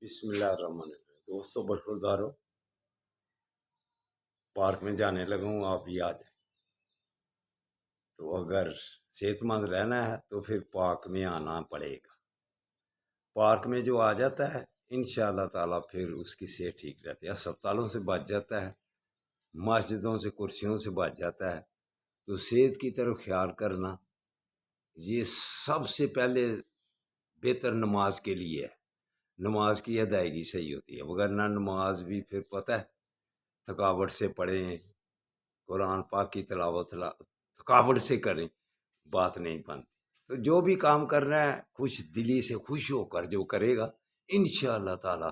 बिस्मिल्लाहिर्रहमानिर्रहीम। दोस्तों बरखुरदारो, पार्क में जाने लगा हूँ, आप भी आ जाए। तो अगर सेहतमंद रहना है तो फिर पार्क में आना पड़ेगा। पार्क में जो आ जाता है इंशाअल्लाह ताला फिर उसकी सेहत ठीक रहती है। अस्पतालों से बच जाता है, मस्जिदों से कुर्सियों से बच जाता है। तो सेहत की तरफ ख्याल करना ये सबसे पहले बेहतर नमाज के लिए है। नमाज की अदायगी सही होती है, वगरना नमाज भी फिर पता है थकावट से पढ़ें, कुरान पाक की तिलावत थकावट से करें, बात नहीं बनती। तो जो भी काम करना है खुश दिली से खुश होकर जो करेगा इंशाअल्लाह ताला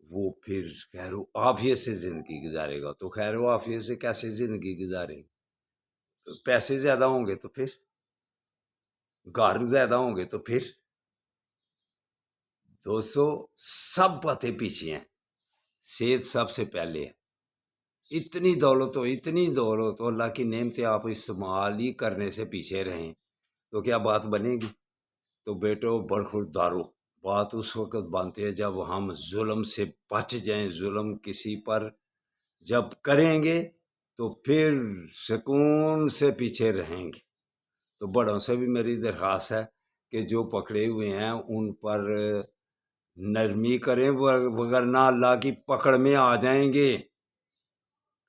वो फिर खैर आफियत से ज़िंदगी गुजारेगा। तो खैर आफियत से कैसे ज़िंदगी गुजारेगा? तो पैसे ज़्यादा होंगे तो फिर, घर ज़्यादा होंगे तो फिर। दोस्तों सब बातें पीछे हैं, सेहत सबसे पहले है। इतनी दौलत हो, इतनी दौलत हो, अल्लाह की नेमतें आप इस्तेमाल ही करने से पीछे रहें तो क्या बात बनेगी? तो बेटो बरखुरदारो, बात उस वक्त बनती है जब हम जुल्म से बच जाएं। जुल्म किसी पर जब करेंगे तो फिर सुकून से पीछे रहेंगे। तो बड़ों से भी मेरी दरख्वास्त है कि जो पकड़े हुए हैं उन पर नरमी करें, वगरना अल्लाह की पकड़ में आ जाएंगे।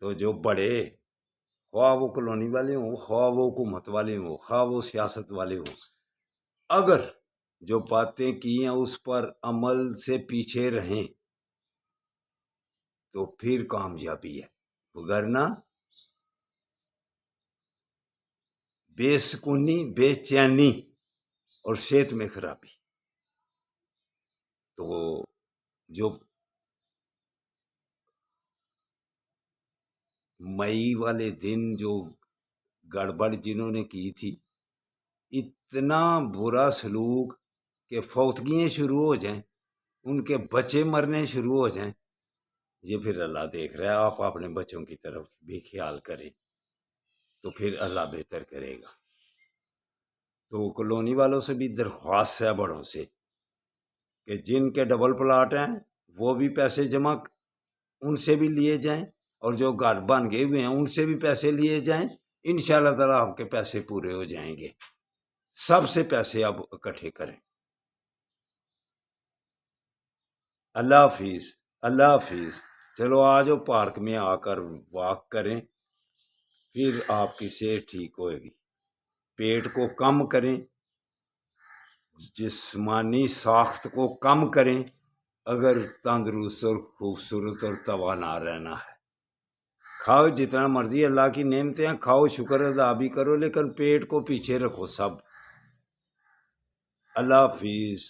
तो जो बड़े, ख्वाह वो कॉलोनी वाले हों, ख्वाह वो हुकूमत वाले हों, ख्वाह वो सियासत वाले हों, अगर जो बातें की हैं उस पर अमल से पीछे रहें तो फिर कामयाबी है, वगरना बेसुकूनी, बेचैनी और सेहत में खराबी। तो जो मई वाले दिन जो गड़बड़ जिन्होंने की थी, इतना बुरा सलूक कि फौतगियाँ शुरू हो जाएं, उनके बच्चे मरने शुरू हो जाएं, ये फिर अल्लाह देख रहा है। आप अपने बच्चों की तरफ भी ख्याल करें तो फिर अल्लाह बेहतर करेगा। तो कॉलोनी वालों से भी दरख्वास्त है बड़ों से कि जिनके डबल प्लाट हैं वो भी पैसे जमा उनसे भी लिए जाएं, और जो घर बन गए हुए हैं उनसे भी पैसे लिए जाएं। इंशाअल्लाह ताला आपके पैसे पूरे हो जाएंगे। सबसे पैसे आप इकट्ठे करें। अल्लाह हाफिज़, अल्लाह हाफिज़। चलो आज वो पार्क में आकर वॉक करें, फिर आपकी सेहत ठीक होएगी। पेट को कम करें, जिस्मानी साख्त को कम करें अगर तंदुरुस्त और खूबसूरत और तवाना रहना है। खाओ जितना मर्जी, अल्लाह की नेमतें हैं, खाओ, शुक्र अदा भी करो, लेकिन पेट को पीछे रखो सब। अल्लाह हाफिज़।